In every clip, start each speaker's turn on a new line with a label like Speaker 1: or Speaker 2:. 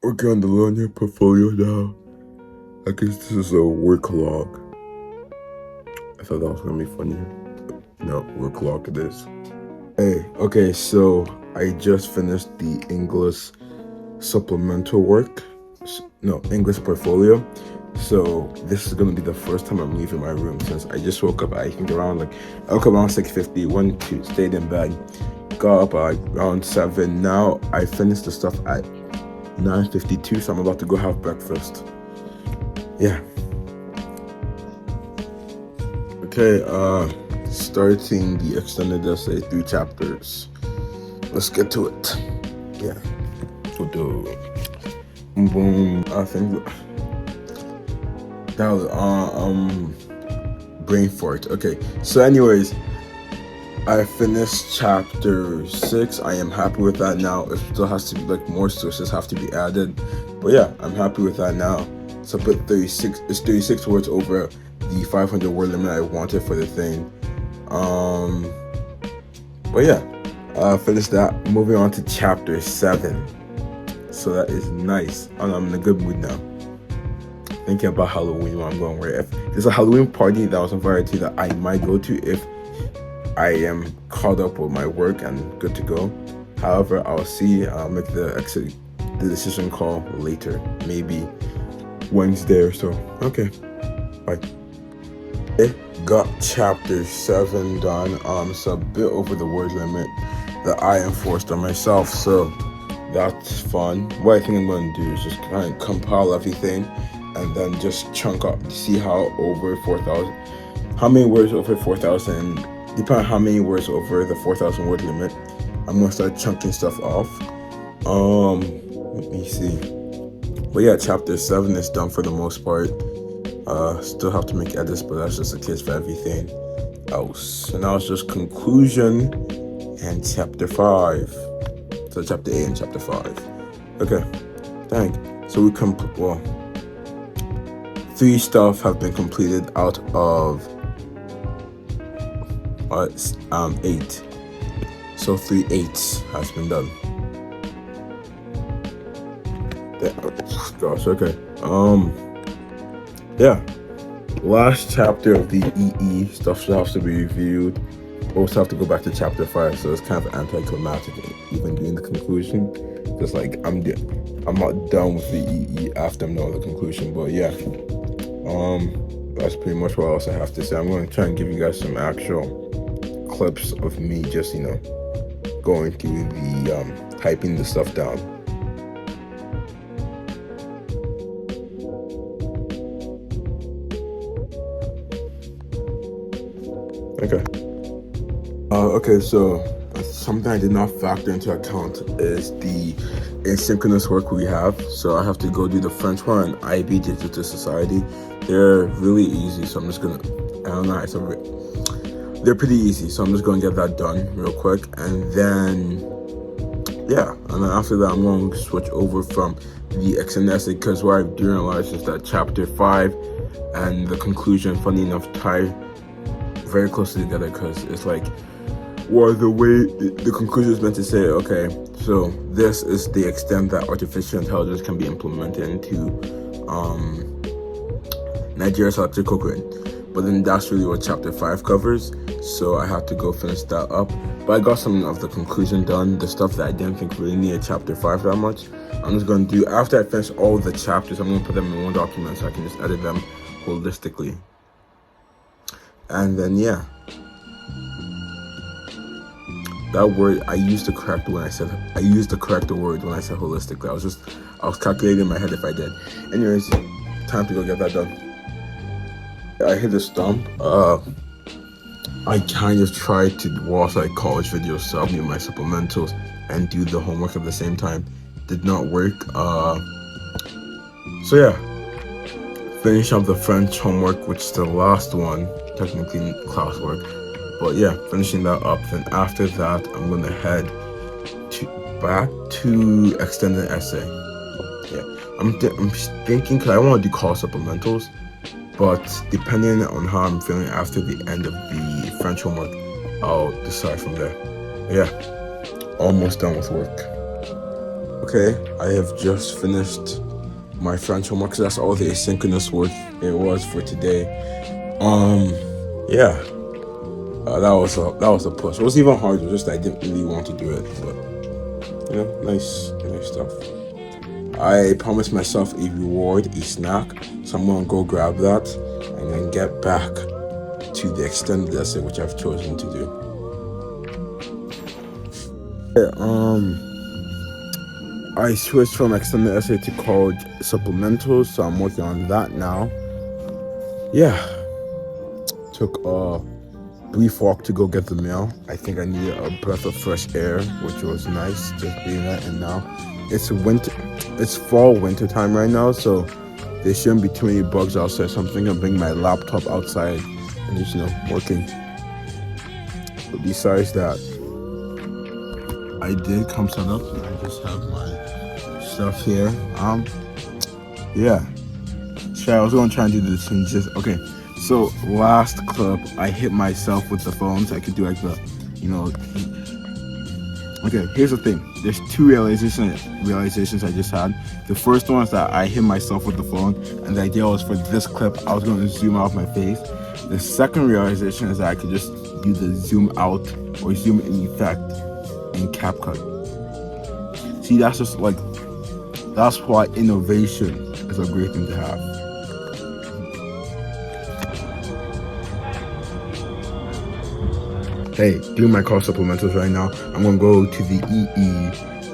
Speaker 1: Working on the learning portfolio now. I guess this is a WorkLog. I thought that was gonna be funny. No, WorkLog it is. Hey, okay, so I just finished the English supplemental work. No, English portfolio. So this is gonna be the first time I'm leaving my room since I just woke up. I think I woke up around 6:50. Went to stayed in bed. Got up around 7. Now I finished the stuff at 9:52, so I'm about to go have breakfast. Yeah. Okay, starting the extended essay, 3 chapters. Let's get to it. Yeah. So boom. I think that was brain fart. Okay. So anyways, I finished chapter 6. I am happy with that now. It still has to be more sources have to be added. But yeah, I'm happy with that now. So I put 36. It's 36 words over the 500 word limit I wanted for the thing. But yeah, finished that. Moving on to chapter 7. So that is nice. And I'm in a good mood now. Thinking about Halloween, what I'm going to wear. If there's a Halloween party that I was invited to that I might go to if I am caught up with my work and good to go. However, I'll see. I'll make the decision call later, maybe Wednesday or so. Okay, bye. I got chapter 7 done. It's a bit over the word limit that I enforced on myself, so that's fun. What I think I'm going to do is just kind of compile everything and then just chunk up, see how many words over 4,000. Depending on how many words over the 4,000 word limit, I'm gonna start chunking stuff off. Let me see. But yeah, chapter 7 is done for the most part. Still have to make edits, but that's just the case for everything else. So now it's just conclusion and chapter 5. So chapter 8 and chapter 5. Okay, dang. So 3 stuff have been completed out of 8. So 3 8s has been done. Gosh, okay. Yeah. Last chapter of the EE stuff still has to be reviewed. Also have to go back to chapter 5, so it's kind of anticlimactic even doing the conclusion. Just I'm not done with the EE after I'm done with the conclusion, but yeah. That's pretty much what else I have to say. I'm going to try and give you guys some actual clips of me just going through the typing the stuff down. Okay, so something I did not factor into account is the asynchronous work we have. So I have to go do the French one and IB Digital Society. They're really easy, so I'm just gonna they're pretty easy, so I'm just going to get that done real quick, and then after that I'm going to switch over from the extended essay, because what I do realize is that chapter 5 and the conclusion, funny enough, tie very closely together, because it's the way the conclusion is meant to say, okay, so this is the extent that artificial intelligence can be implemented into Nigeria's electrical grid. But then that's really what chapter 5 covers, so I have to go finish that up. But I got some of the conclusion done, the stuff that I didn't think really needed chapter 5 that much. I'm just going to do, after I finish all the chapters, I'm going to put them in one document so I can just edit them holistically. And then, yeah. That word, I used the correct word when I said holistically. I was calculating in my head if I did. Anyways, time to go get that done. I hit a stump. I kind of tried to watch college videos, sub me my supplementals, and do the homework at the same time. Did not work. So yeah, finish up the French homework, which is the last one, technically classwork. But yeah, finishing that up. Then after that, I'm gonna head back to extended essay. Yeah, I'm thinking, because I want to do call supplementals. But depending on how I'm feeling after the end of the French homework, I'll decide from there. Yeah, almost done with work. Okay, I have just finished my French homework, so that's all the asynchronous work it was for today. Yeah, that was a push. It was even harder, just that I didn't really want to do it, but nice stuff. I promised myself a reward, a snack, so I'm gonna go grab that and then get back to the extended essay which I've chosen to do. I switched from extended essay to college supplementals, so I'm working on that now. Yeah, took a brief walk to go get the mail. I think I needed a breath of fresh air, which was nice, just being that. And now it's fall winter time right now, so there shouldn't be too many bugs outside. So I'm thinking of bringing my laptop outside and just working. But besides that, I did come set up, and I just have my stuff here. Yeah. Sure, I was gonna try and do this and just okay. So last clip, I hit myself with the phone, so I could do like the, Okay, here's the thing. There's two realizations I just had. The first one is that I hit myself with the phone, and the idea was for this clip, I was gonna zoom out my face. The second realization is that I could just do the zoom out or zoom in effect in CapCut. See, that's why innovation is a great thing to have. Hey, doing my car supplementals right now. I'm gonna go to the EE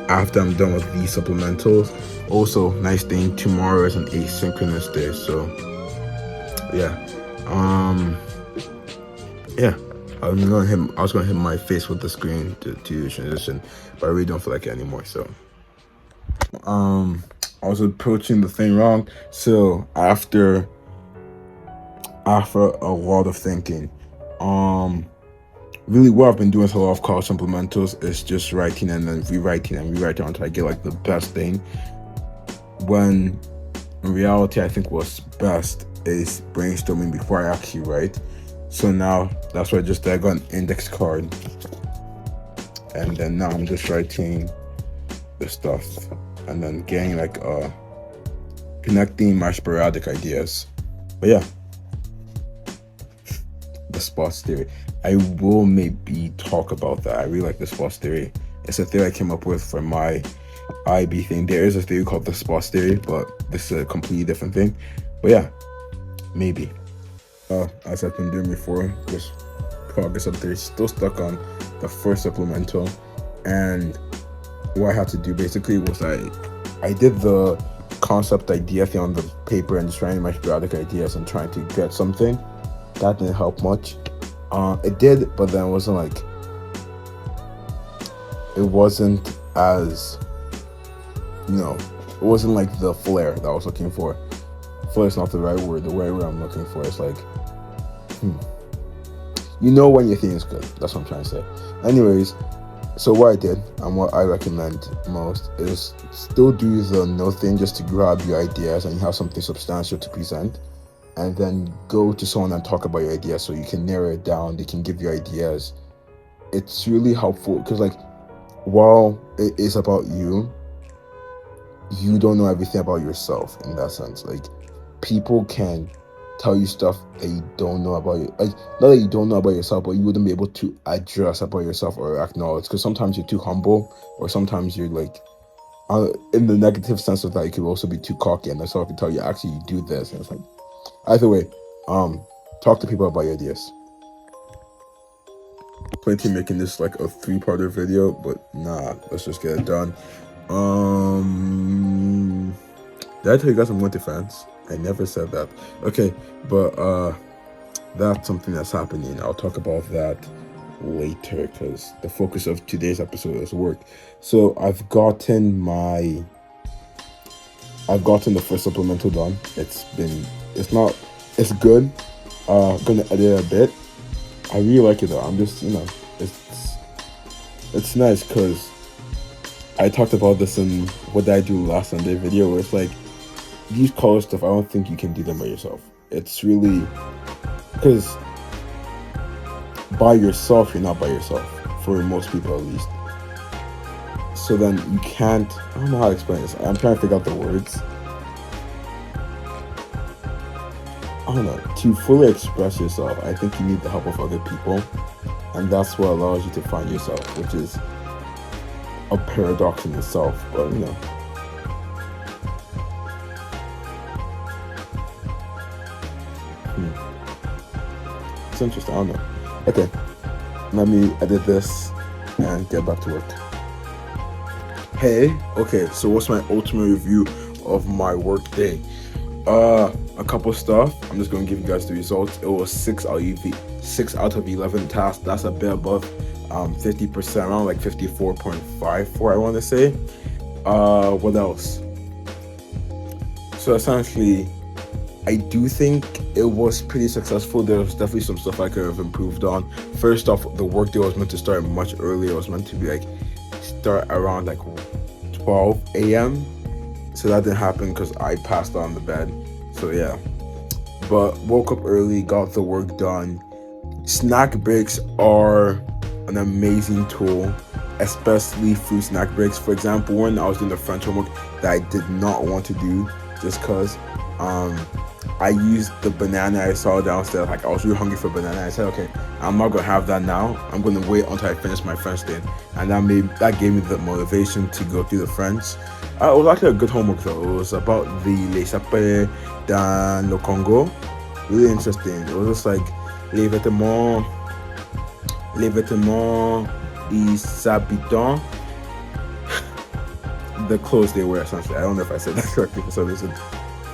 Speaker 1: after I'm done with these supplementals. Also, nice thing, tomorrow is an asynchronous day, so yeah. I was gonna hit my face with the screen to transition, but I really don't feel like it anymore. So I was approaching the thing wrong. So after a lot of thinking, really what I've been doing with a lot of college supplementals is just writing and then rewriting until I get like the best thing. When in reality, I think what's best is brainstorming before I actually write. So now that's why I got an index card, and then now I'm just writing the stuff and then getting like connecting my sporadic ideas. But yeah, the spots theory. I will maybe talk about that. I really like the spots theory. It's a theory I came up with for my IB thing. There is a theory called the spots theory, but this is a completely different thing. But yeah, maybe. As I've been doing before, just progress updates. Still stuck on the first supplemental, and what I had to do basically was I did the concept idea thing on the paper and just writing my sporadic ideas and trying to get something. That didn't help much. It did, but then it wasn't as, it wasn't like the flair that I was looking for. Flair is not the right word. The right word I'm looking for is like, when your thing is good. That's what I'm trying to say. Anyways, so what I did and what I recommend most is still do the no thing just to grab your ideas and you have something substantial to present. And then go to someone and talk about your ideas so you can narrow it down. They can give you ideas. It's really helpful because, while it is about you, you don't know everything about yourself in that sense. People can tell you stuff that you don't know about you. Not that you don't know about yourself, but you wouldn't be able to address about yourself or acknowledge because sometimes you're too humble, or sometimes you're in the negative sense of that, you could also be too cocky, and someone can tell you actually you do this, and it's like. Either way, talk to people about your ideas. Plenty making this like a 3-parter video, but nah, let's just get it done. Did I tell you guys I'm going to France? I never said that. Okay, but that's something that's happening. I'll talk about that later because the focus of today's episode is work. So I've gotten the first supplemental done. It's good. I'm gonna edit it a bit. I really like it though. I'm just, it's nice because I talked about this in what did I do last Sunday video where it's like, these college stuff, I don't think you can do them by yourself. It's really, because by yourself, you're not by yourself, for most people at least. So then you can't, I don't know how to explain this. I'm trying to figure out the words. I don't know. To fully express yourself, I think you need the help of other people. And that's what allows you to find yourself, which is a paradox in itself. But, you know. It's interesting. I don't know. Okay. Let me edit this and get back to work. Hey. Okay. So what's my ultimate review of my work day? A couple stuff. I'm just gonna give you guys the results. It was 6 out of 11 tasks. That's a bit above 50%, around like 54.54, I want to say. What else? So essentially, I do think it was pretty successful. There was definitely some stuff I could have improved on. First off, the workday was meant to start much earlier. It was meant to be like start around like 12 a.m. So that didn't happen because I passed on the bed. So yeah, but woke up early, got the work done. Snack breaks are an amazing tool, especially fruit snack breaks. For example, when I was doing the French homework that I did not want to do, just because I used the banana I saw downstairs. Like I was really hungry for banana. I said, okay, I'm not gonna have that now. I'm gonna wait until I finish my French thing, and that gave me the motivation to go through the French. It was actually a good homework though. It was about the les sapins dans le Congo. Really interesting. It was just like les vêtements, des habitants, the clothes they wear essentially. I don't know if I said that correctly for some reason.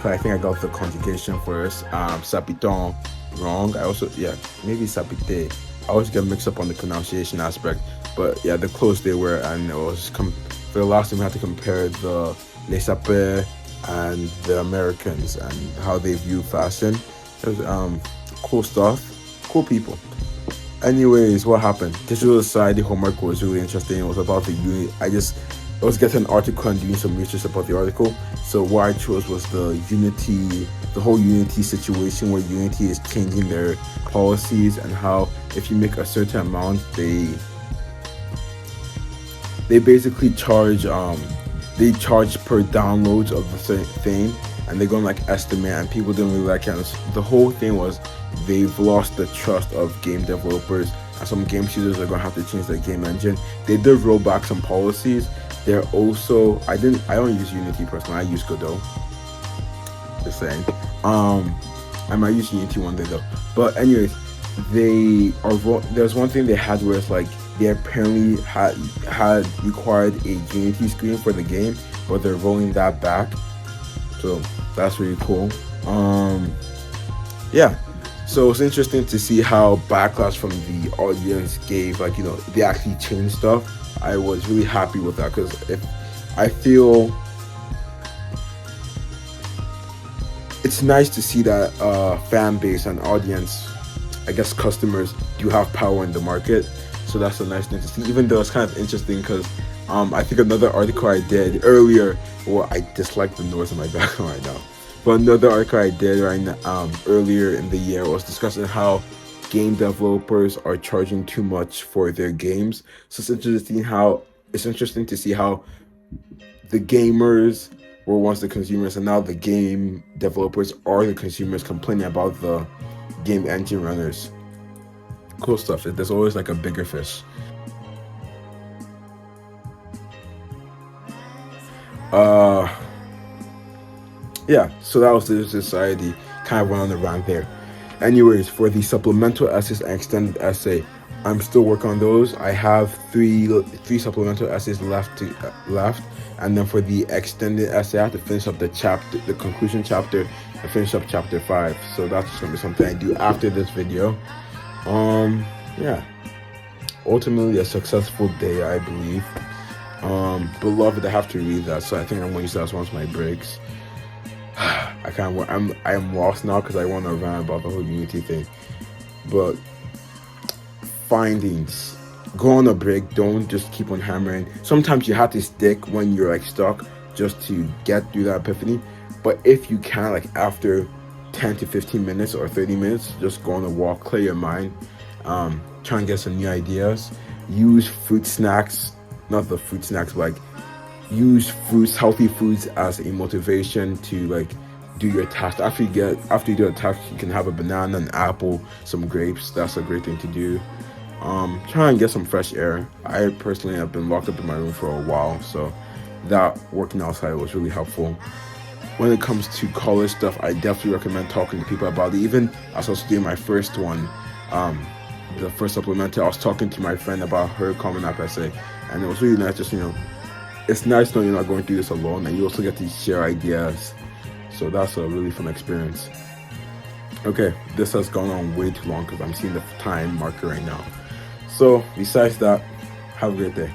Speaker 1: I think I got the conjugation first. Sapiton wrong. Maybe sapite. I always get mixed up on the pronunciation aspect. But yeah, the clothes they wear, and it was for the last time we had to compare the les sapins and the Americans and how they view fashion. It was cool stuff, cool people. Anyways, what happened? Digital Society homework was really interesting. It was about the I was getting an article and doing some research about the article. So what I chose was the whole Unity situation, where Unity is changing their policies and how if you make a certain amount, they basically charge per download of the certain thing, and they're gonna like estimate, and people didn't really like it. The whole thing was they've lost the trust of game developers, and some game studios are gonna have to change their game engine. They did roll back some policies. They're also I don't use Unity personally. I use Godot. Just saying. I might use Unity one day though. But anyways, there's one thing they had where it's like they apparently had required a Unity screen for the game, but they're rolling that back. So that's really cool. Yeah. So it's interesting to see how backlash from the audience gave, like, you know, they actually changed stuff. I was really happy with that, because I feel it's nice to see that fan base and audience, I guess customers, do have power in the market. So that's a nice thing to see, even though it's kind of interesting because I think another article I did earlier, well, I dislike the noise in my background right now, but another article I did earlier in the year was discussing how game developers are charging too much for their games. So it's interesting to see how the gamers were once the consumers, and now the game developers are the consumers complaining about the game engine runners. Cool stuff. There's always like a bigger fish. Yeah, so that was the society. Kind of went on the rant there. Anyways, for the supplemental essays and extended essay, I'm still working on those. I have three supplemental essays left, and then for the extended essay, I have to finish up the conclusion chapter, and finish up chapter 5. So that's just gonna be something I do after this video. Yeah. Ultimately, a successful day, I believe. Beloved, I have to read that, so I think I'm gonna use that as one of my breaks. I am lost now because I want to rant about the whole Unity thing. But findings, go on a break. Don't just keep on hammering. Sometimes you have to stick when you're like stuck, just to get through that epiphany. But if you can, like after 10 to 15 minutes or 30 minutes, just go on a walk, clear your mind, try and get some new ideas. Use fruit snacks not the fruit snacks, but like use fruits, healthy foods as a motivation to like do your task. After you do a task, you can have a banana, an apple, some grapes. That's a great thing to do. Try and get some fresh air. I personally have been locked up in my room for a while, so that working outside was really helpful. When it comes to college stuff, I definitely recommend talking to people about it. Even as I was doing my first one, the first supplemental, I was talking to my friend about her Common App essay, and it was really nice. Just it's nice knowing you're not going through this alone, and you also get to share ideas. So that's a really fun experience. Okay, this has gone on way too long because I'm seeing the time marker right now. So besides that, have a great day.